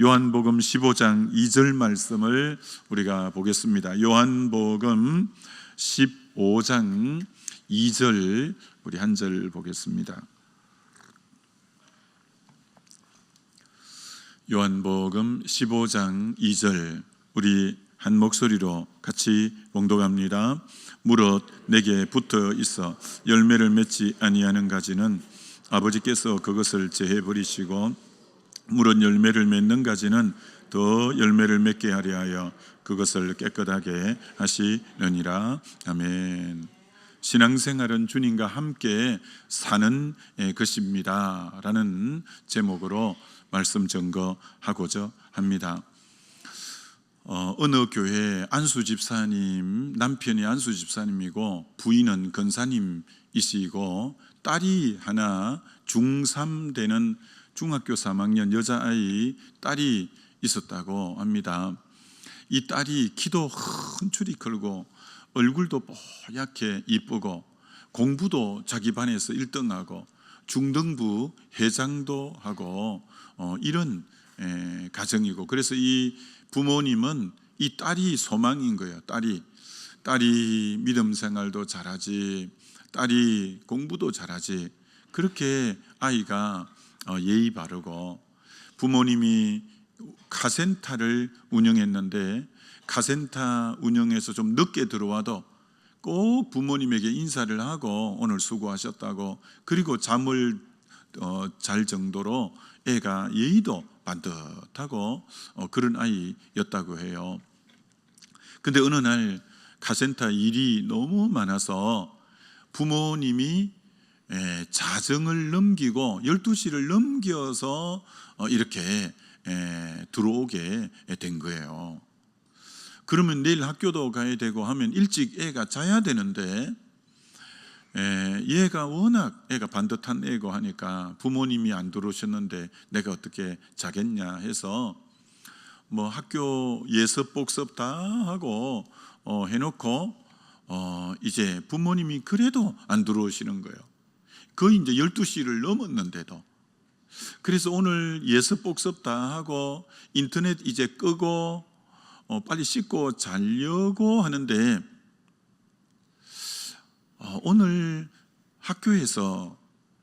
요한복음 15장 2절 말씀을 우리가 보겠습니다. 요한복음 15장 2절 우리 한 절 보겠습니다. 요한복음 15장 2절 우리 한 목소리로 같이 봉독합니다. 무릇 내게 붙어 있어 열매를 맺지 아니하는 가지는 아버지께서 그것을 제해 버리시고 무릇 열매를 맺는 가지는 더 열매를 맺게 하려 하여 그것을 깨끗하게 하시느니라. 아멘. 신앙생활은 주님과 함께 사는 것입니다 라는 제목으로 말씀 증거하고자 합니다. 어느 교회 안수 집사님, 남편이 안수 집사님이고 부인은 권사님이시고 딸이 하나 중3 되는 중학교 3학년 여자아이 딸이 있었다고 합니다. 이 딸이 키도 헌출이 크고 얼굴도 뽀얗게 이쁘고 공부도 자기 반에서 1등하고 중등부 회장도 하고 이런 가정이고, 그래서 이 부모님은 이 딸이 소망인 거예요. 딸이 믿음 생활도 잘하지, 딸이 공부도 잘하지, 그렇게 아이가 예의 바르고, 부모님이 카센터를 운영했는데 카센터 운영해서 좀 늦게 들어와도 꼭 부모님에게 인사를 하고 오늘 수고하셨다고, 그리고 잠을 잘 정도로 애가 예의도 반듯하고 그런 아이였다고 해요. 근데 어느 날 카센터 일이 너무 많아서 부모님이 자정을 넘기고 12시를 넘겨서 이렇게 들어오게 된 거예요. 그러면 내일 학교도 가야 되고 하면 일찍 애가 자야 되는데 얘가 워낙 애가 반듯한 애고 하니까 부모님이 안 들어오셨는데 내가 어떻게 자겠냐 해서 뭐 학교 예습 복습 다 하고 해놓고 이제 부모님이 그래도 안 들어오시는 거예요. 거의 이제 12시를 넘었는데도. 그래서 오늘 예습 복습 다 하고 인터넷 이제 끄고 빨리 씻고 자려고 하는데 오늘 학교에서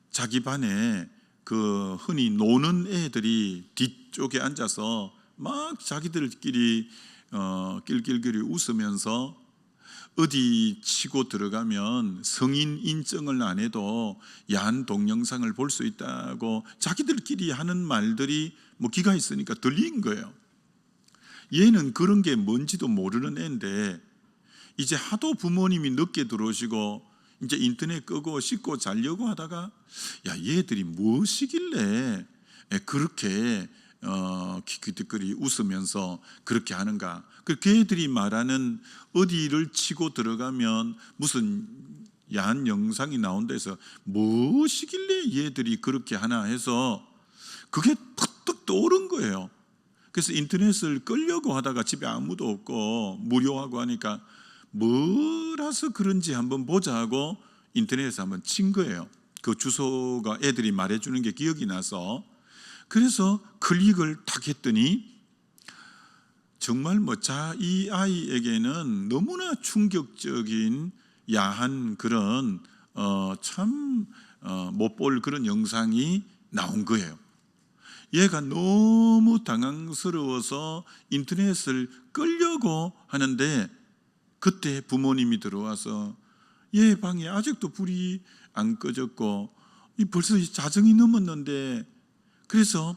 자기 반에 그 흔히 노는 애들이 뒤쪽에 앉아서 막 자기들끼리 낄낄끼리 웃으면서 어디 치고 들어가면 성인 인증을 안 해도 야한 동영상을 볼 수 있다고 자기들끼리 하는 말들이 뭐 기가 있으니까 들린 거예요. 얘는 그런 게 뭔지도 모르는 애인데 이제 하도 부모님이 늦게 들어오시고 이제 인터넷 끄고 씻고 자려고 하다가 야, 얘들이 무엇이길래 그렇게 기특거리 웃으면서 그렇게 하는가. 그 걔들이 말하는 어디를 치고 들어가면 무슨 야한 영상이 나온다 해서 무엇이길래 얘들이 그렇게 하나 해서 그게 푸득 떠오른 거예요. 그래서 인터넷을 끌려고 하다가 집에 아무도 없고 무료하고 하니까 뭐라서 그런지 한번 보자 하고 인터넷에서 한번 친 거예요. 그 주소가 애들이 말해주는 게 기억이 나서, 그래서 클릭을 딱 했더니 정말 이 아이에게는 너무나 충격적인 야한 그런 참 못 볼 그런 영상이 나온 거예요. 얘가 너무 당황스러워서 인터넷을 끌려고 하는데 그때 부모님이 들어와서 얘 방에 아직도 불이 안 꺼졌고 벌써 자정이 넘었는데, 그래서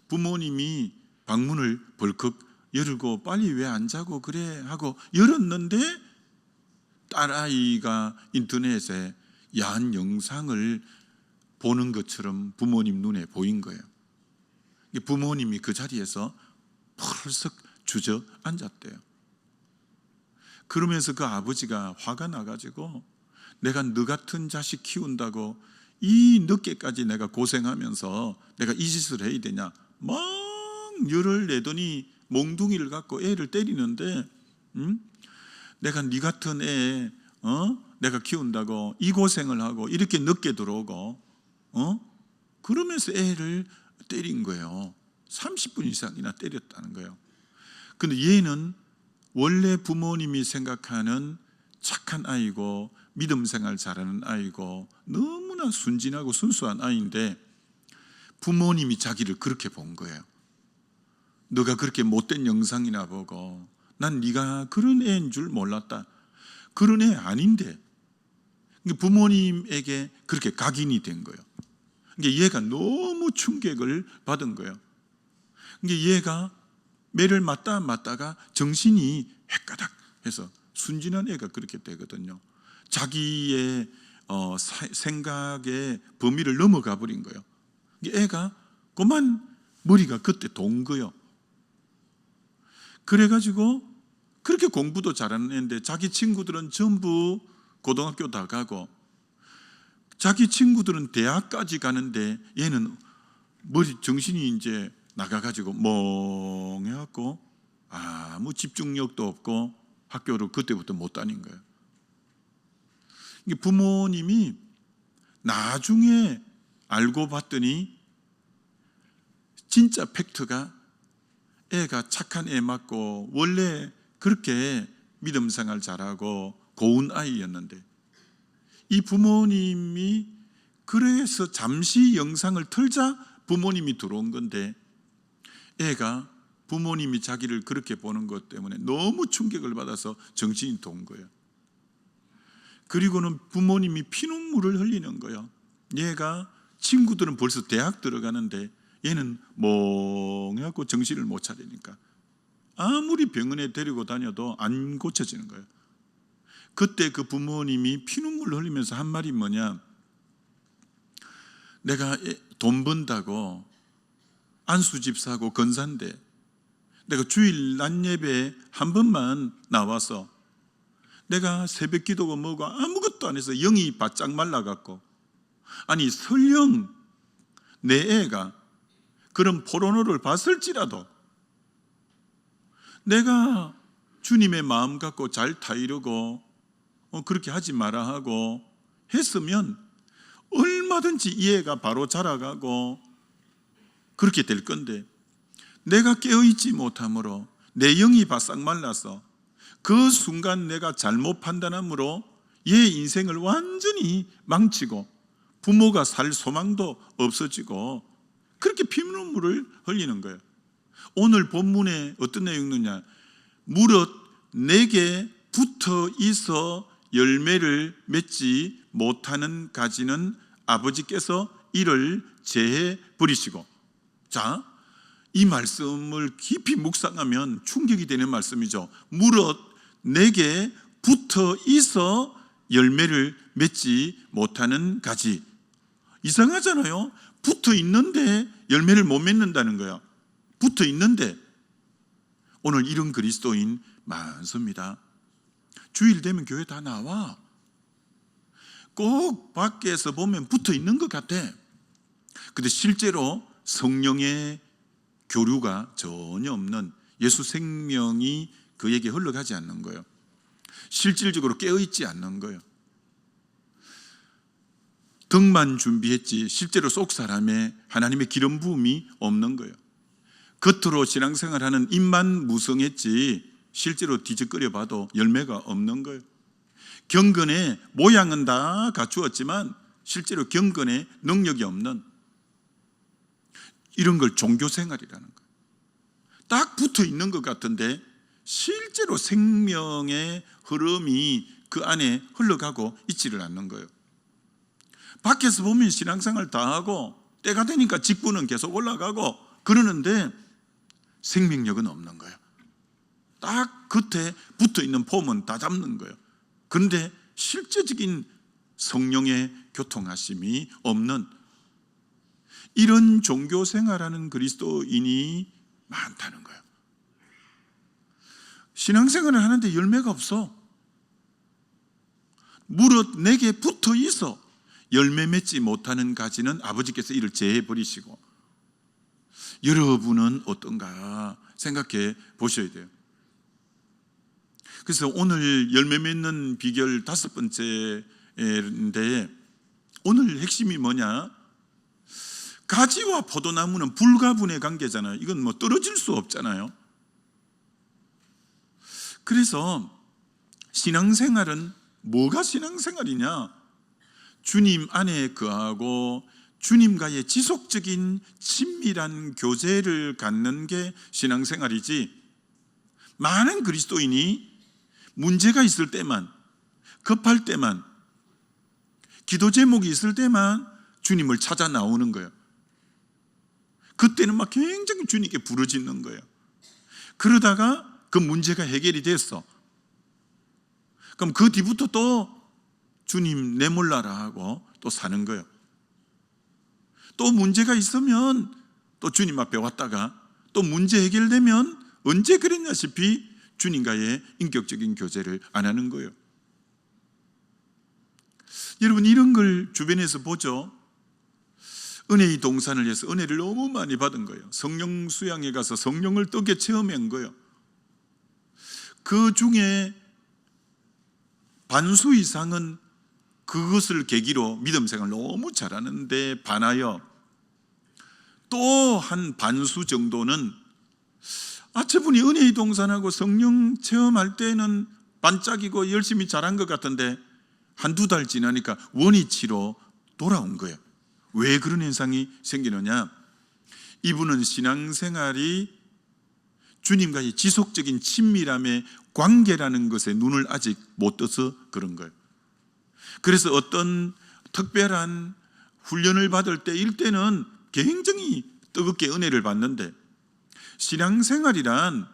부모님이 방문을 벌컥 열고 빨리 왜 안 자고 그래 하고 열었는데 딸아이가 인터넷에 야한 영상을 보는 것처럼 부모님 눈에 보인 거예요. 부모님이 그 자리에서 펄썩 주저앉았대요. 그러면서 그 아버지가 화가 나가지고 내가 너 같은 자식 키운다고 이 늦게까지 내가 고생하면서 내가 이 짓을 해야 되냐 막 열을 내더니 몽둥이를 갖고 애를 때리는데 내가 네 같은 애 내가 키운다고 이 고생을 하고 이렇게 늦게 들어오고 그러면서 애를 때린 거예요. 30분 이상이나 때렸다는 거예요. 근데 얘는 원래 부모님이 생각하는 착한 아이고 믿음 생활 잘하는 아이고 너무나 순진하고 순수한 아이인데 부모님이 자기를 그렇게 본 거예요. 너가 그렇게 못된 영상이나 보고 난 네가 그런 애인 줄 몰랐다. 그런 애 아닌데 부모님에게 그렇게 각인이 된 거예요. 얘가 너무 충격을 받은 거예요. 얘가 매를 맞다가 정신이 헷가닥 해서 순진한 애가 그렇게 되거든요. 자기의 생각의 범위를 넘어가 버린 거예요. 애가 그만 머리가 그때 돈 거예요. 그래가지고 그렇게 공부도 잘하는 애인데 자기 친구들은 전부 고등학교 다 가고 자기 친구들은 대학까지 가는데 얘는 머리 정신이 이제 나가가지고 멍해갖고 아무 집중력도 없고 학교를 그때부터 못 다닌 거예요. 부모님이 나중에 알고 봤더니 진짜 팩트가 애가 착한 애 맞고 원래 그렇게 믿음 생활 잘하고 고운 아이였는데 이 부모님이 그래서 잠시 영상을 틀자 부모님이 들어온 건데 애가 부모님이 자기를 그렇게 보는 것 때문에 너무 충격을 받아서 정신이 돈 거예요. 그리고는 부모님이 피눈물을 흘리는 거예요. 얘가 친구들은 벌써 대학 들어가는데 얘는 멍해갖고 정신을 못 차리니까 아무리 병원에 데리고 다녀도 안 고쳐지는 거예요. 그때 그 부모님이 피눈물 흘리면서 한 말이 뭐냐, 내가 돈 번다고 안수집 사고 건사인데 내가 주일 낮 예배 한 번만 나와서 내가 새벽 기도가 뭐고 아무것도 안 해서 영이 바짝 말라갖고, 아니 설령 내 애가 그런 포르노를 봤을지라도 내가 주님의 마음 갖고 잘 타이르고 그렇게 하지 마라 하고 했으면 얼마든지 이 애가 바로 자라가고 그렇게 될 건데, 내가 깨어있지 못함으로 내 영이 바싹 말라서 그 순간 내가 잘못 판단함으로 얘 인생을 완전히 망치고 부모가 살 소망도 없어지고 그렇게 피눈물을 흘리는 거예요. 오늘 본문에 어떤 내용이 있느냐, 무릇 내게 붙어 있어 열매를 맺지 못하는 가지는 아버지께서 이를 제해 버리시고. 자, 이 말씀을 깊이 묵상하면 충격이 되는 말씀이죠. 무릇 내게 붙어 있어 열매를 맺지 못하는 가지. 이상하잖아요. 붙어 있는데 열매를 못 맺는다는 거야. 붙어 있는데. 오늘 이런 그리스도인 많습니다. 주일 되면 교회 다 나와. 꼭 밖에서 보면 붙어 있는 것 같아. 근데 실제로 성령의 교류가 전혀 없는, 예수 생명이 그에게 흘러가지 않는 거예요. 실질적으로 깨어있지 않는 거예요. 덕만 준비했지 실제로 속 사람에 하나님의 기름 부음이 없는 거예요. 겉으로 신앙생활하는 입만 무성했지 실제로 뒤적거려 봐도 열매가 없는 거예요. 경건의 모양은 다 갖추었지만 실제로 경건의 능력이 없는, 이런 걸 종교생활이라는 거예요. 딱 붙어 있는 것 같은데 실제로 생명의 흐름이 그 안에 흘러가고 있지를 않는 거예요. 밖에서 보면 신앙생활 다 하고 때가 되니까 직분은 계속 올라가고 그러는데 생명력은 없는 거예요. 딱 겉에 붙어 있는 폼은 다 잡는 거예요. 그런데 실제적인 성령의 교통하심이 없는 이런 종교 생활하는 그리스도인이 많다는 거예요. 신앙생활을 하는데 열매가 없어. 무릇 내게 붙어 있어 열매 맺지 못하는 가지는 아버지께서 이를 제해 버리시고. 여러분은 어떤가 생각해 보셔야 돼요. 그래서 오늘 열매 맺는 비결 5번째인데 오늘 핵심이 뭐냐? 가지와 포도나무는 불가분의 관계잖아요. 이건 뭐 떨어질 수 없잖아요. 그래서 신앙생활은 뭐가 신앙생활이냐? 주님 안에 거하고 주님과의 지속적인 친밀한 교제를 갖는 게 신앙생활이지, 많은 그리스도인이 문제가 있을 때만, 급할 때만, 기도 제목이 있을 때만 주님을 찾아 나오는 거예요. 그때는 막 굉장히 주님께 부르짖는 거예요. 그러다가 그 문제가 해결이 됐어. 그럼 그 뒤부터 또 주님 내몰라라 하고 또 사는 거예요. 또 문제가 있으면 또 주님 앞에 왔다가 또 문제 해결되면 언제 그랬냐시피 주님과의 인격적인 교제를 안 하는 거예요. 여러분, 이런 걸 주변에서 보죠. 은혜의 동산을 해서 은혜를 너무 많이 받은 거예요. 성령 수양에 가서 성령을 떡에 체험한 거예요. 그 중에 반수 이상은 그것을 계기로 믿음 생활 너무 잘하는데 반하여, 또 한 반수 정도는 저분이 은혜의 동산하고 성령 체험할 때는 반짝이고 열심히 잘한 것 같은데 한두 달 지나니까 원위치로 돌아온 거예요. 왜 그런 현상이 생기느냐? 이분은 신앙생활이 주님과의 지속적인 친밀함의 관계라는 것에 눈을 아직 못 떠서 그런 거예요. 그래서 어떤 특별한 훈련을 받을 때일 때는 굉장히 뜨겁게 은혜를 받는데, 신앙생활이란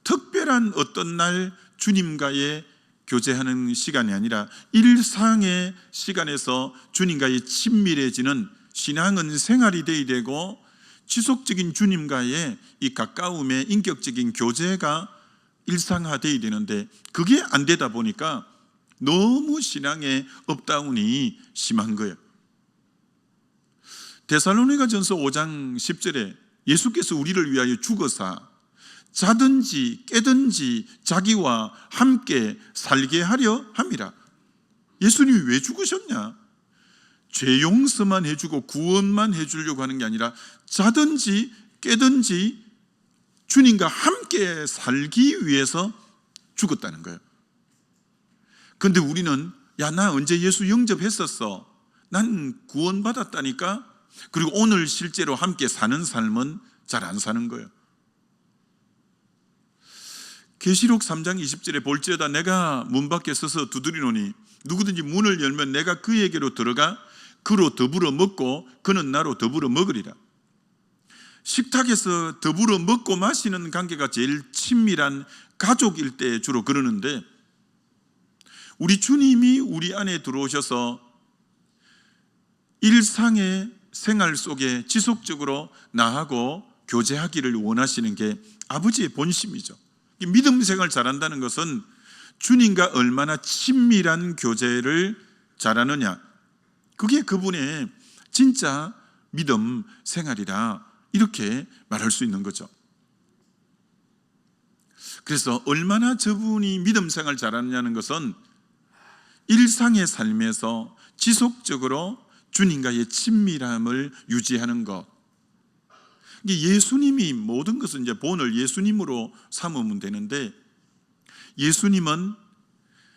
특별한 어떤 날 주님과의 교제하는 시간이 아니라 일상의 시간에서 주님과의 친밀해지는, 신앙은 생활이 되어야 되고 지속적인 주님과의 이 가까움의 인격적인 교제가 일상화되어야 되는데, 그게 안 되다 보니까 너무 신앙의 업다운이 심한 거예요. 데살로니가전서 5장 10절에 예수께서 우리를 위하여 죽어사 자든지 깨든지 자기와 함께 살게 하려 함이라. 예수님이 왜 죽으셨냐? 죄 용서만 해주고 구원만 해주려고 하는 게 아니라 자든지 깨든지 주님과 함께 살기 위해서 죽었다는 거예요. 그런데 우리는 나 언제 예수 영접했었어, 난 구원받았다니까, 그리고 오늘 실제로 함께 사는 삶은 잘 안 사는 거예요. 계시록 3장 20절에 볼지어다 내가 문 밖에 서서 두드리노니 누구든지 문을 열면 내가 그에게로 들어가 그로 더불어 먹고 그는 나로 더불어 먹으리라. 식탁에서 더불어 먹고 마시는 관계가 제일 친밀한 가족일 때 주로 그러는데, 우리 주님이 우리 안에 들어오셔서 일상의 생활 속에 지속적으로 나하고 교제하기를 원하시는 게 아버지의 본심이죠. 믿음 생활 잘한다는 것은 주님과 얼마나 친밀한 교제를 잘하느냐, 그게 그분의 진짜 믿음 생활이라 이렇게 말할 수 있는 거죠. 그래서 얼마나 저분이 믿음 생활 잘하느냐는 것은 일상의 삶에서 지속적으로 주님과의 친밀함을 유지하는 것. 예수님이 모든 것은 이제 본을 예수님으로 삼으면 되는데, 예수님은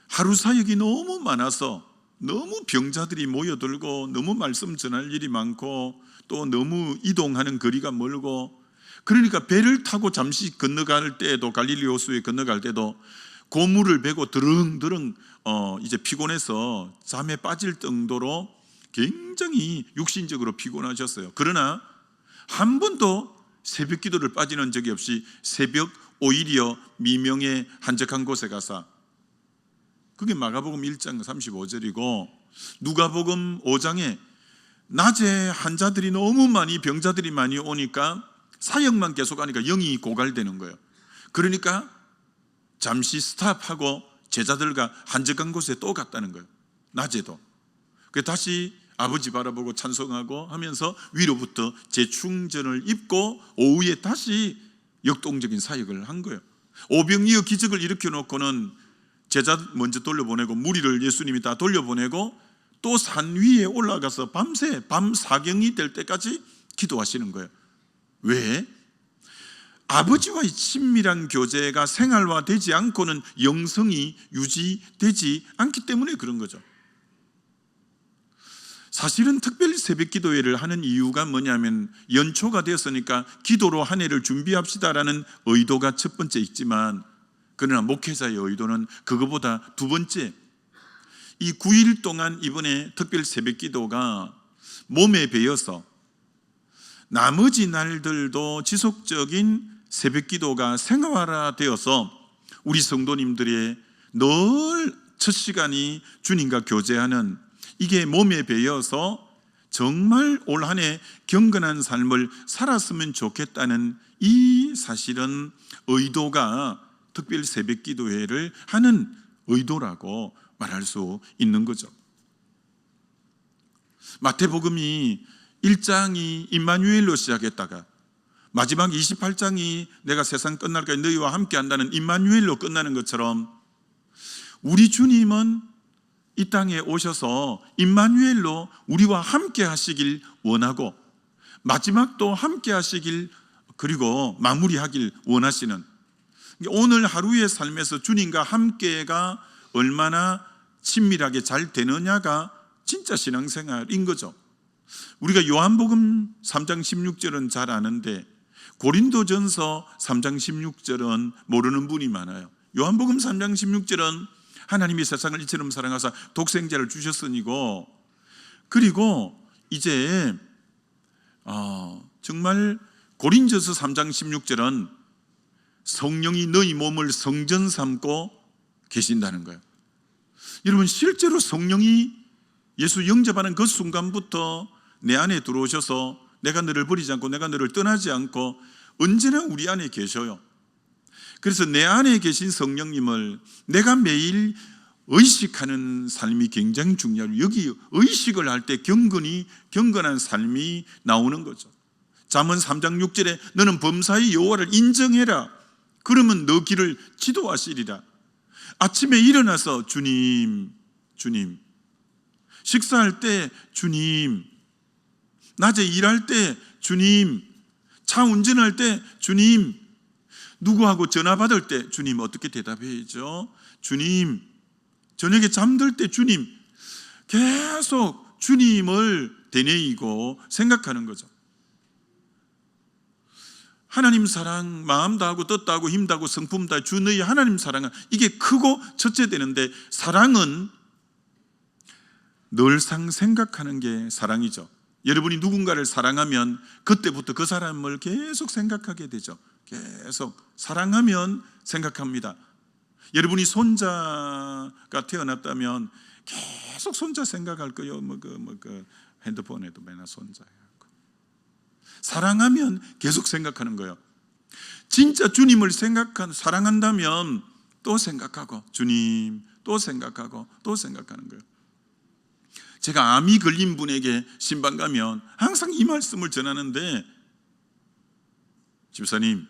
하루 사역이 너무 많아서 너무 병자들이 모여들고 너무 말씀 전할 일이 많고 또 너무 이동하는 거리가 멀고, 그러니까 배를 타고 잠시 건너갈 때에도, 갈릴리 호수에 건너갈 때도 고물을 베고 드릉드릉 이제 피곤해서 잠에 빠질 정도로 굉장히 육신적으로 피곤하셨어요. 그러나 한 번도 새벽 기도를 빠지는 적이 없이 새벽 오히려 미명에 한적한 곳에 가서, 그게 마가복음 1장 35절이고 누가복음 5장에 낮에 환자들이 너무 많이, 병자들이 많이 오니까 사역만 계속하니까 영이 고갈되는 거예요. 그러니까 잠시 스탑하고 제자들과 한적한 곳에 또 갔다는 거예요. 낮에도. 다시 아버지 바라보고 찬송하고 하면서 위로부터 재충전을 입고 오후에 다시 역동적인 사역을 한 거예요. 오병이어 기적을 일으켜 놓고는 제자 먼저 돌려보내고 무리를 예수님이 다 돌려보내고 또 산 위에 올라가서 밤새 밤 사경이 될 때까지 기도하시는 거예요. 왜? 아버지와의 친밀한 교제가 생활화되지 않고는 영성이 유지되지 않기 때문에 그런 거죠. 사실은 특별 새벽 기도회를 하는 이유가 뭐냐면 연초가 되었으니까 기도로 한 해를 준비합시다라는 의도가 첫 번째 있지만, 그러나 목회자의 의도는 그거보다 두 번째, 이 9일 동안 이번에 특별 새벽 기도가 몸에 배어서 나머지 날들도 지속적인 새벽 기도가 생활화되어서 우리 성도님들의 늘 첫 시간이 주님과 교제하는, 이게 몸에 배어서 정말 올 한 해 경건한 삶을 살았으면 좋겠다는 이 사실은 의도가 특별 새벽 기도회를 하는 의도라고 말할 수 있는 거죠. 마태복음이 1장이 임마누엘로 시작했다가 마지막 28장이 내가 세상 끝날까지 너희와 함께 한다는 임마누엘로 끝나는 것처럼, 우리 주님은 이 땅에 오셔서 임마누엘로 우리와 함께 하시길 원하고 마지막도 함께 하시길, 그리고 마무리하길 원하시는, 오늘 하루의 삶에서 주님과 함께가 얼마나 친밀하게 잘 되느냐가 진짜 신앙생활인 거죠. 우리가 요한복음 3장 16절은 잘 아는데 고린도전서 3장 16절은 모르는 분이 많아요. 요한복음 3장 16절은 하나님이 세상을 이처럼 사랑하사 독생자를 주셨으니고, 그리고 이제 정말 고린도전서 3장 16절은 성령이 너희 몸을 성전 삼고 계신다는 거예요. 여러분, 실제로 성령이 예수 영접하는 그 순간부터 내 안에 들어오셔서 내가 너를 버리지 않고 내가 너를 떠나지 않고 언제나 우리 안에 계셔요. 그래서 내 안에 계신 성령님을 내가 매일 의식하는 삶이 굉장히 중요해요. 여기 의식을 할 때 경건한 삶이 나오는 거죠. 잠언 3장 6절에 너는 범사의 여호와를 인정해라. 그러면 너 길을 지도하시리라. 아침에 일어나서 주님, 주님. 식사할 때 주님. 낮에 일할 때 주님. 차 운전할 때 주님. 누구하고 전화 받을 때 주님. 어떻게 대답해야죠? 주님. 저녁에 잠들 때 주님. 계속 주님을 되뇌이고 생각하는 거죠. 하나님 사랑, 마음 다하고 뜻 다하고 힘 다하고 성품 다해 주 너희 하나님 사랑은, 이게 크고 첫째 되는데, 사랑은 늘상 생각하는 게 사랑이죠. 여러분이 누군가를 사랑하면 그때부터 그 사람을 계속 생각하게 되죠. 계속 사랑하면 생각합니다. 여러분이 손자가 태어났다면 계속 손자 생각할 거예요. 핸드폰에도 맨날 손자야. 사랑하면 계속 생각하는 거예요. 진짜 주님을 사랑한다면 또 생각하고 주님, 또 생각하고 또 생각하는 거예요. 제가 암이 걸린 분에게 신방 가면 항상 이 말씀을 전하는데, 집사님,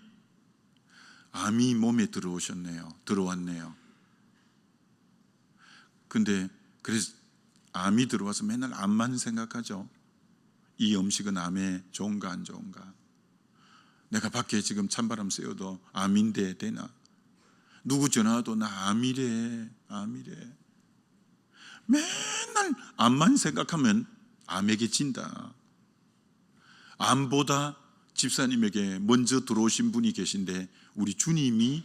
암이 몸에 들어왔네요. 근데 그래서 암이 들어와서 맨날 암만 생각하죠. 이 음식은 암에 좋은가 안 좋은가, 내가 밖에 지금 찬바람 쐬어도 암인데 되나, 누구 전화와도 나 암이래. 맨날 암만 생각하면 암에게 진다. 암보다 집사님에게 먼저 들어오신 분이 계신데 우리 주님이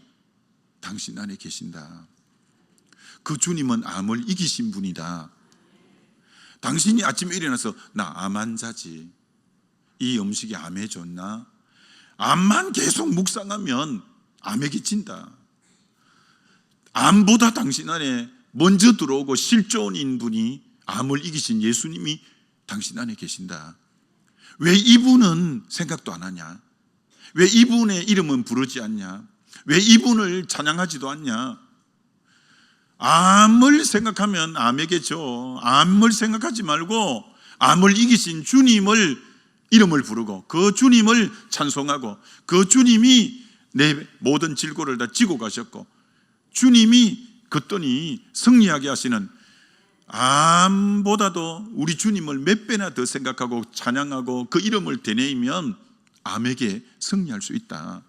당신 안에 계신다. 그 주님은 암을 이기신 분이다. 당신이 아침에 일어나서 나 암 환자지, 이 음식이 암에 좋나, 암만 계속 묵상하면 암에게 진다. 암보다 당신 안에 먼저 들어오고 실존인 분이, 암을 이기신 예수님이 당신 안에 계신다. 왜 이분은 생각도 안 하냐? 왜 이분의 이름은 부르지 않냐? 왜 이분을 찬양하지도 않냐? 암을 생각하면 암에게 줘. 암을 생각하지 말고 암을 이기신 주님을 이름을 부르고 그 주님을 찬송하고 그 주님이 내 모든 질고를 다 지고 가셨고 주님이 그더니 승리하게 하시는 암보다도 우리 주님을 몇 배나 더 생각하고 찬양하고 그 이름을 되뇌이면 암에게 승리할 수 있다.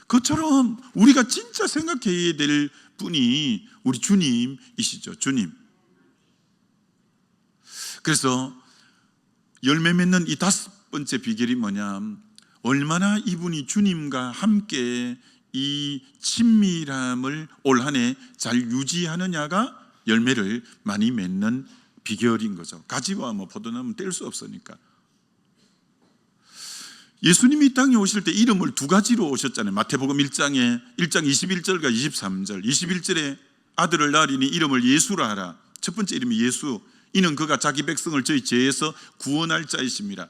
그처럼 우리가 진짜 생각해야 될 분이 우리 주님이시죠. 주님. 그래서 열매 맺는 이 5번째 비결이 뭐냐, 얼마나 이분이 주님과 함께 이 친밀함을 올 한 해 잘 유지하느냐가 열매를 많이 맺는 비결인 거죠. 가지와 뭐 포도나무는 뗄 수 없으니까. 예수님이 이 땅에 오실 때 이름을 2가지로 오셨잖아요. 마태복음 1장 21절과 23절. 21절에 아들을 낳으리니 이름을 예수라 하라. 첫 번째 이름이 예수. 이는 그가 자기 백성을 저희 죄에서 구원할 자이십니다.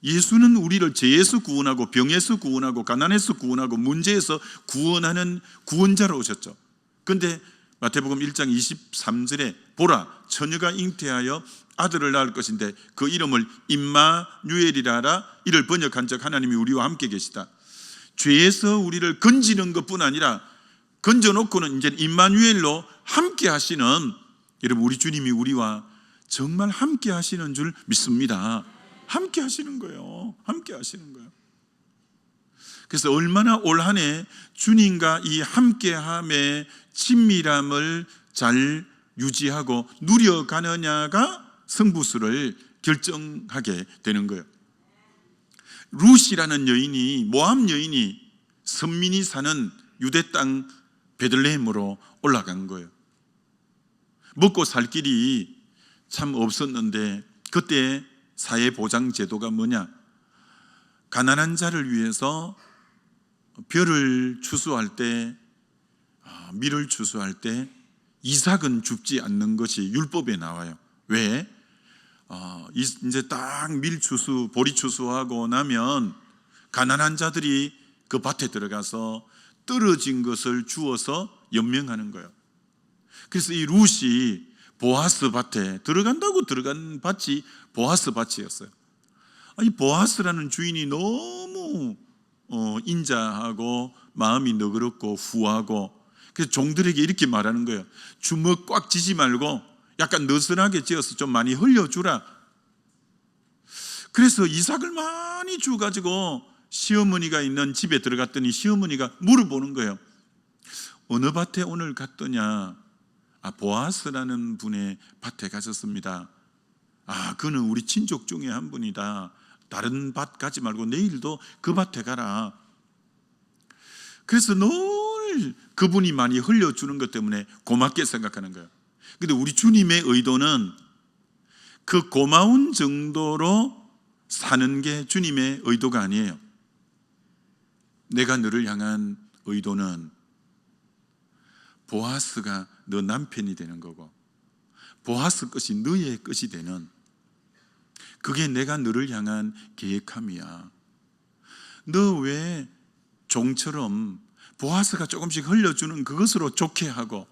예수는 우리를 죄에서 구원하고 병에서 구원하고 가난에서 구원하고 문제에서 구원하는 구원자로 오셨죠. 그런데 마태복음 1장 23절에 보라 처녀가 잉태하여 아들을 낳을 것인데 그 이름을 임마누엘이라 하라. 이를 번역한 적 하나님이 우리와 함께 계시다. 죄에서 우리를 건지는 것뿐 아니라 건져놓고는 이제 임마누엘로 함께 하시는, 여러분 우리 주님이 우리와 정말 함께 하시는 줄 믿습니다. 함께 하시는 거예요. 함께 하시는 거예요. 그래서 얼마나 올 한 해 주님과 이 함께함의 친밀함을 잘 유지하고 누려가느냐가 승부수를 결정하게 되는 거예요. 룻이라는 여인이, 모압 여인이 선민이 사는 유대 땅 베들레헴으로 올라간 거예요. 먹고 살 길이 참 없었는데 그때 사회보장 제도가 뭐냐, 가난한 자를 위해서 벼를 추수할 때, 밀을 추수할 때 이삭은 줍지 않는 것이 율법에 나와요. 왜? 이제 딱 밀 추수, 보리 추수하고 나면 가난한 자들이 그 밭에 들어가서 떨어진 것을 주워서 연명하는 거예요. 그래서 이 룻이 보아스 밭에 들어간다고 들어간 밭이 보아스 밭이었어요. 이 보아스라는 주인이 너무 인자하고 마음이 너그럽고 후하고, 그래서 종들에게 이렇게 말하는 거예요. 주먹 꽉 쥐지 말고 약간 느슨하게 쥐어서 좀 많이 흘려주라. 그래서 이삭을 많이 주가지고 시어머니가 있는 집에 들어갔더니 시어머니가 물어보는 거예요. 어느 밭에 오늘 갔더냐? 보아스라는 분의 밭에 가셨습니다. 그는 우리 친족 중에 한 분이다. 다른 밭 가지 말고 내일도 그 밭에 가라. 그래서 늘 그분이 많이 흘려주는 것 때문에 고맙게 생각하는 거예요. 근데 우리 주님의 의도는 그 고마운 정도로 사는 게 주님의 의도가 아니에요. 내가 너를 향한 의도는 보아스가 너 남편이 되는 거고, 보아스 것이 너의 것이 되는, 그게 내가 너를 향한 계획함이야. 너 왜 종처럼 보아스가 조금씩 흘려주는 그것으로 좋게 하고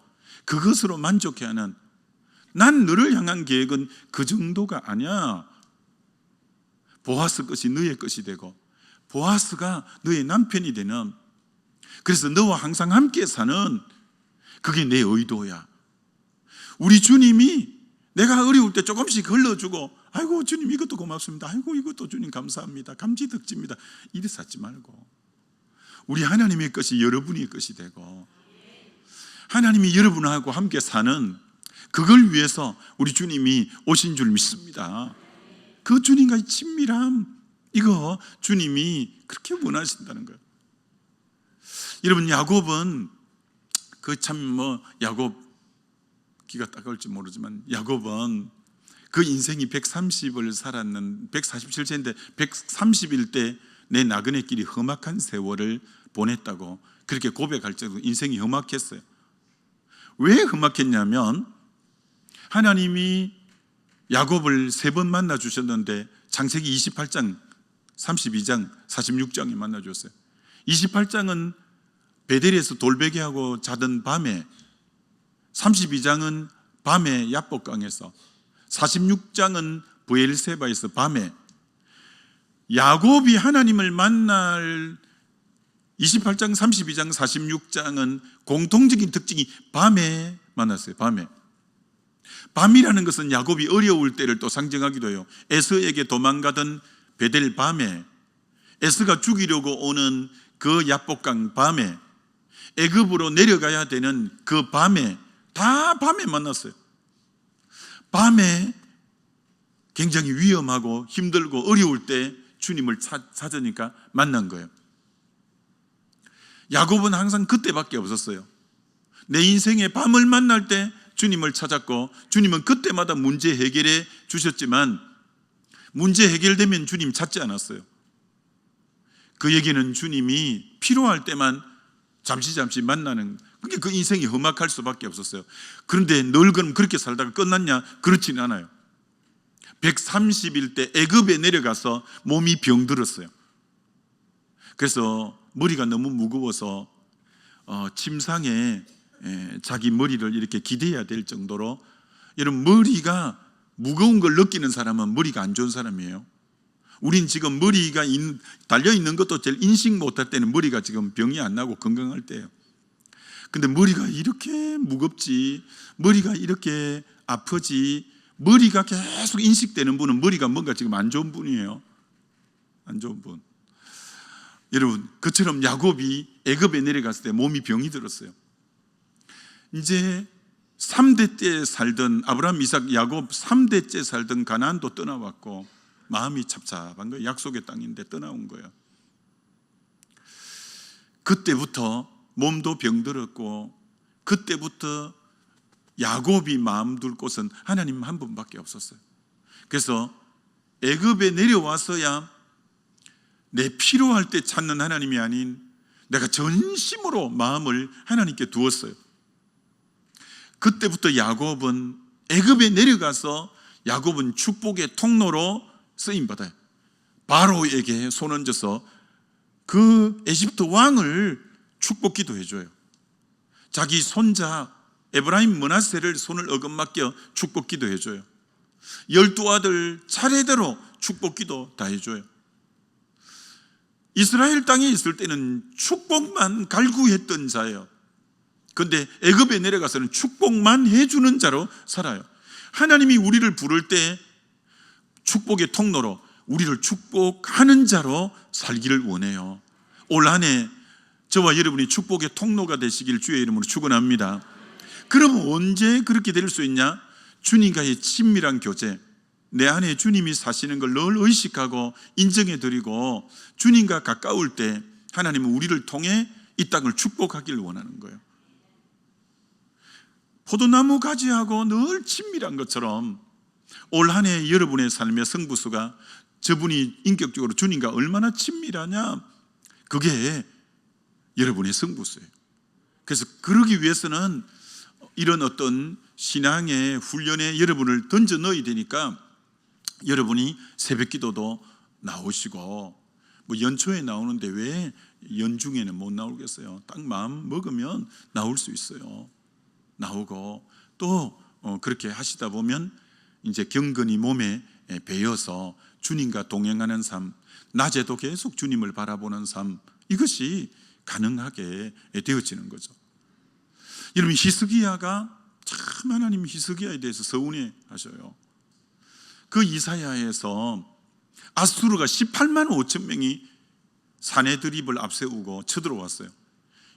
그것으로 만족해하는, 난 너를 향한 계획은 그 정도가 아니야. 보아스 것이 너의 것이 되고 보아스가 너의 남편이 되는, 그래서 너와 항상 함께 사는, 그게 내 의도야. 우리 주님이 내가 어려울 때 조금씩 흘러주고, 아이고 주님 이것도 고맙습니다, 아이고 이것도 주님 감사합니다, 감지덕지입니다, 이래서 하지 말고 우리 하나님의 것이 여러분의 것이 되고 하나님이 여러분하고 함께 사는, 그걸 위해서 우리 주님이 오신 줄 믿습니다. 그 주님과의 친밀함, 이거 주님이 그렇게 원하신다는 거예요. 여러분 야곱은 야곱 기가 따가울지 모르지만 야곱은 그 인생이 130을 살았는 147세인데 130일 때 내 나그네 길이 험악한 세월을 보냈다고 그렇게 고백할 정도로 인생이 험악했어요. 왜 험악했냐면 하나님이 야곱을 3번 만나 주셨는데 창세기 28장, 32장, 46장에 만나 주셨어요. 28장은 베델에서 돌베개하고 자던 밤에, 32장은 밤에 야복강에서, 46장은 브엘세바에서 밤에. 야곱이 하나님을 만날 28장, 32장, 46장은 공통적인 특징이 밤에 만났어요. 밤에. 밤이라는 것은 야곱이 어려울 때를 또 상징하기도 해요. 에서에게 도망가던 베델 밤에, 에서가 죽이려고 오는 그 야복강 밤에, 애굽으로 내려가야 되는 그 밤에, 다 밤에 만났어요. 밤에 굉장히 위험하고 힘들고 어려울 때 주님을 찾으니까 만난 거예요. 야곱은 항상 그때밖에 없었어요. 내 인생에 밤을 만날 때 주님을 찾았고, 주님은 그때마다 문제 해결해 주셨지만 문제 해결되면 주님 찾지 않았어요. 그 얘기는 주님이 필요할 때만 잠시 만나는, 그게 그 인생이 험악할 수밖에 없었어요. 그런데 늘 그럼 그렇게 살다가 끝났냐? 그렇지는 않아요. 130일 때 애굽에 내려가서 몸이 병들었어요. 그래서 머리가 너무 무거워서 침상에 자기 머리를 이렇게 기대야 될 정도로, 여러분, 머리가 무거운 걸 느끼는 사람은 머리가 안 좋은 사람이에요. 우린 지금 머리가 달려있는 것도 제일 인식 못할 때는 머리가 지금 병이 안 나고 건강할 때예요. 근데 머리가 이렇게 무겁지, 머리가 이렇게 아프지, 머리가 계속 인식되는 분은 머리가 뭔가 지금 안 좋은 분이에요. 안 좋은 분. 여러분, 그처럼 야곱이 애굽에 내려갔을 때 몸이 병이 들었어요. 이제 3대 때 살던 아브라함, 이삭, 야곱 3대째 살던 가나안도 떠나왔고 마음이 찹찹한 거예요. 약속의 땅인데 떠나온 거예요. 그때부터 몸도 병들었고, 그때부터 야곱이 마음 둘 곳은 하나님 한 분밖에 없었어요. 그래서 애굽에 내려와서야 내 필요할 때 찾는 하나님이 아닌 내가 전심으로 마음을 하나님께 두었어요. 그때부터 야곱은 애굽에 내려가서 야곱은 축복의 통로로 쓰임받아요. 바로에게 손 얹어서 그 에집트 왕을 축복 기도해줘요. 자기 손자 에브라임 므낫세를 손을 어긋맡겨 축복 기도해줘요. 12아들 차례대로 축복 기도 다 해줘요. 이스라엘 땅에 있을 때는 축복만 갈구했던 자예요. 그런데 애굽에 내려가서는 축복만 해주는 자로 살아요. 하나님이 우리를 부를 때 축복의 통로로 우리를 축복하는 자로 살기를 원해요. 올 한 해 저와 여러분이 축복의 통로가 되시길 주의 이름으로 축원합니다. 그럼 언제 그렇게 될 수 있냐? 주님과의 친밀한 교제, 내 안에 주님이 사시는 걸 늘 의식하고 인정해 드리고 주님과 가까울 때 하나님은 우리를 통해 이 땅을 축복하기를 원하는 거예요. 포도나무 가지하고 늘 친밀한 것처럼 올 한 해 여러분의 삶의 승부수가 저분이 인격적으로 주님과 얼마나 친밀하냐, 그게 여러분의 승부수예요. 그래서 그러기 위해서는 이런 어떤 신앙의 훈련에 여러분을 던져 넣어야 되니까 여러분이 새벽 기도도 나오시고, 뭐 연초에 나오는데 왜 연중에는 못 나오겠어요? 딱 마음 먹으면 나올 수 있어요. 나오고 또 그렇게 하시다 보면 이제 경건이 몸에 배어서 주님과 동행하는 삶, 낮에도 계속 주님을 바라보는 삶, 이것이 가능하게 되어지는 거죠. 여러분, 히스기야가 참 하나님 히스기야에 대해서 서운해 하셔요. 그 이사야에서 아수르가 18만 5천 명이 사내드립을 앞세우고 쳐들어왔어요.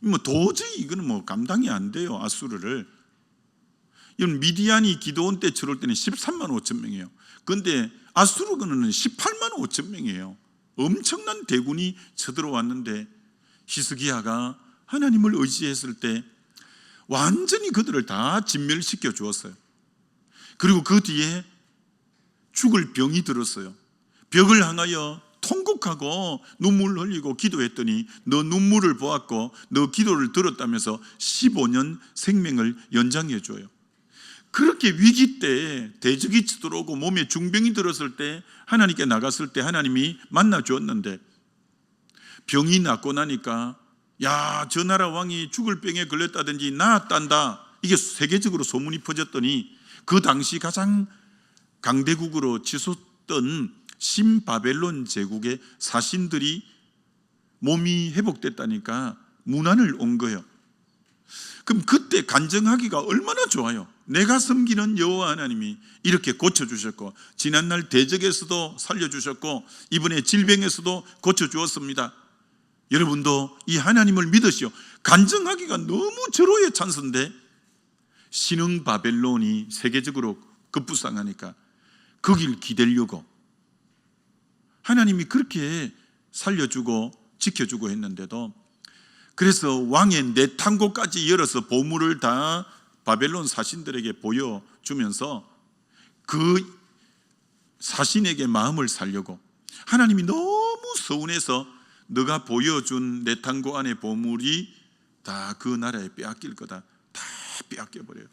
뭐 도저히 이거는 뭐 감당이 안 돼요. 아수르를. 이건 미디안이 기드온 때 쳐올 때는 13만 5천 명이에요. 그런데 아수르는 18만 5천 명이에요. 엄청난 대군이 쳐들어왔는데 히스기야가 하나님을 의지했을 때 완전히 그들을 다 진멸시켜 주었어요. 그리고 그 뒤에 죽을 병이 들었어요. 벽을 향하여 통곡하고 눈물 흘리고 기도했더니 너 눈물을 보았고 너 기도를 들었다면서 15년 생명을 연장해 줘요. 그렇게 위기 때 대적이 들어오고 몸에 중병이 들었을 때 하나님께 나갔을 때 하나님이 만나 주었는데, 병이 낫고 나니까 야, 저 나라 왕이 죽을 병에 걸렸다든지 나았단다, 이게 세계적으로 소문이 퍼졌더니 그 당시 가장 강대국으로 치솟던 신바벨론 제국의 사신들이 몸이 회복됐다니까 문안을 온 거예요. 그럼 그때 간증하기가 얼마나 좋아요. 내가 섬기는 여호와 하나님이 이렇게 고쳐주셨고, 지난날 대적에서도 살려주셨고, 이번에 질병에서도 고쳐주었습니다. 여러분도 이 하나님을 믿으시오. 간증하기가 너무 절호의 찬스인데, 신흥 바벨론이 세계적으로 급부상하니까 거길 기대려고 하나님이 그렇게 살려주고 지켜주고 했는데도, 그래서 왕의 내탕고까지 열어서 보물을 다 바벨론 사신들에게 보여주면서 그 사신에게 마음을 살려고, 하나님이 너무 서운해서 너가 보여준 내탕고 안에 보물이 다 그 나라에 빼앗길 거다, 다 빼앗겨버려요.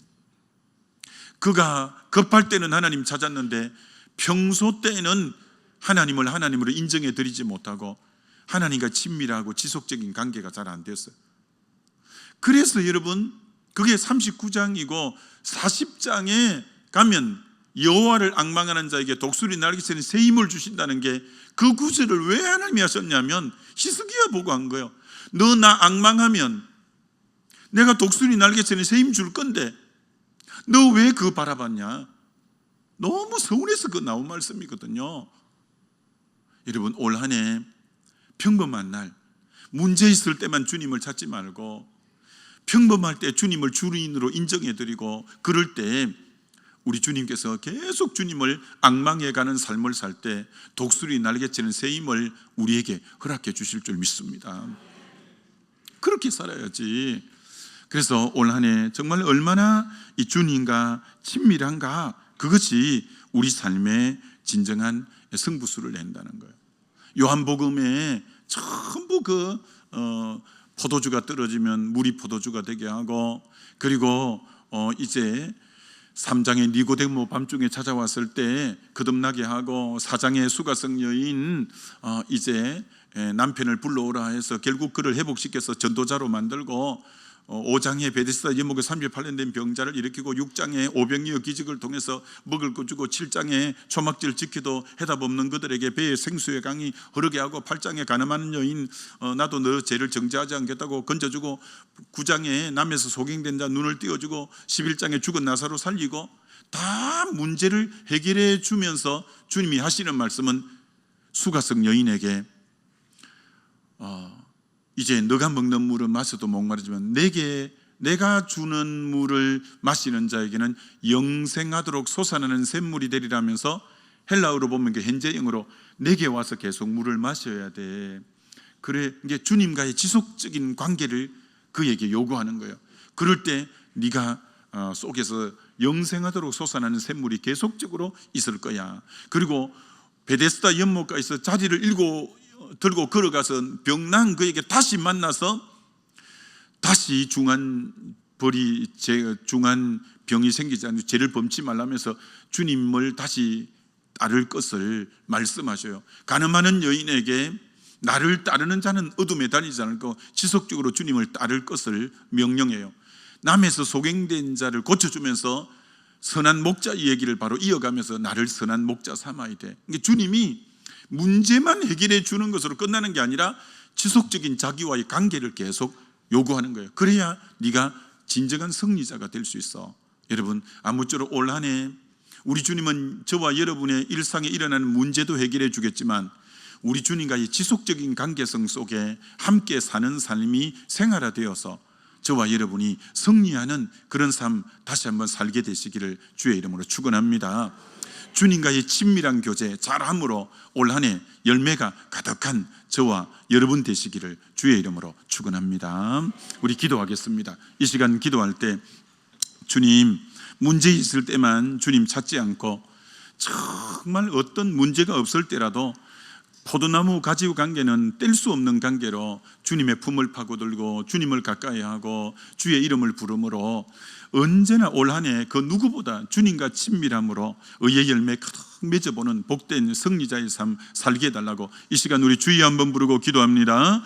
그가 급할 때는 하나님 찾았는데 평소 때는 하나님을 하나님으로 인정해 드리지 못하고 하나님과 친밀하고 지속적인 관계가 잘 안 됐어요. 그래서 여러분, 그게 39장이고 40장에 가면 여호와를 앙망하는 자에게 독수리 날개처럼 새 힘을 주신다는 게, 그 구절을 왜 하나님이 하셨냐면 히스기야 보고 한 거예요. 너 나 앙망하면 내가 독수리 날개처럼 새 힘 줄 건데 너 왜 그거 바라봤냐? 너무 서운해서 그 나온 말씀이거든요. 여러분, 올 한 해 평범한 날, 문제 있을 때만 주님을 찾지 말고 평범할 때 주님을 주인으로 인정해드리고, 그럴 때 우리 주님께서 계속 주님을 앙망해가는 삶을 살 때 독수리 날개치는 새 힘을 우리에게 허락해 주실 줄 믿습니다. 그렇게 살아야지. 그래서 올 한 해 정말 얼마나 이 주님과 친밀한가, 그것이 우리 삶의 진정한 승부수를 낸다는 거예요. 요한복음에 전부 포도주가 떨어지면 물이 포도주가 되게 하고, 그리고 이제 3장에 니고데모 밤중에 찾아왔을 때 거듭나게 하고, 4장에 수가성 여인 이제 남편을 불러오라 해서 결국 그를 회복시켜서 전도자로 만들고, 5장에 베데스다 연못에 38년 된 병자를 일으키고, 6장에 오병이어 기적을 통해서 먹을 거 주고, 7장에 초막절 지키도 해답 없는 그들에게 배에 생수의 강이 흐르게 하고, 8장에 가늠하는 여인 나도 너 죄를 정죄하지 않겠다고 건져주고, 9장에 남에서 소경된 자 눈을 띄워주고, 11장에 죽은 나사로 살리고, 다 문제를 해결해 주면서 주님이 하시는 말씀은 수가성 여인에게 이제 너가 먹는 물은 마셔도 목마르지만 내가 주는 물을 마시는 자에게는 영생하도록 솟아나는 샘물이 되리라면서, 헬라어로 보면 현재형으로 내게 와서 계속 물을 마셔야 돼. 그래, 이게 주님과의 지속적인 관계를 그에게 요구하는 거예요. 그럴 때 네가 속에서 영생하도록 솟아나는 샘물이 계속적으로 있을 거야. 그리고 베데스다 연못가에서 자리를 들고 걸어가서 병난 그에게 다시 만나서 다시 중한 병이 생기지 않는 죄를 범치 말라면서 주님을 다시 따를 것을 말씀하셔요. 가늠하는 여인에게 나를 따르는 자는 어둠에 다니지 않고 지속적으로 주님을 따를 것을 명령해요. 남에서 소경된 자를 고쳐주면서 선한 목자 이야기를 바로 이어가면서 나를 선한 목자 삼아야 돼. 주님이 문제만 해결해 주는 것으로 끝나는 게 아니라 지속적인 자기와의 관계를 계속 요구하는 거예요. 그래야 네가 진정한 승리자가 될 수 있어. 여러분, 아무쪼록 올 한 해 우리 주님은 저와 여러분의 일상에 일어나는 문제도 해결해 주겠지만, 우리 주님과의 지속적인 관계성 속에 함께 사는 삶이 생활화되어서 저와 여러분이 승리하는 그런 삶 다시 한번 살게 되시기를 주의 이름으로 축원합니다. 주님과의 친밀한 교제 잘함으로 올 한 해 열매가 가득한 저와 여러분 되시기를 주의 이름으로 축원합니다. 우리 기도하겠습니다. 이 시간 기도할 때 주님, 문제 있을 때만 주님 찾지 않고 정말 어떤 문제가 없을 때라도 포도나무 가지와 관계는 뗄 수 없는 관계로 주님의 품을 파고들고 주님을 가까이 하고 주의 이름을 부름으로 언제나 올 한 해 그 누구보다 주님과 친밀함으로 의의 열매 가득 맺어보는 복된 승리자의 삶 살게 해달라고 이 시간 우리 주의 한번 부르고 기도합니다.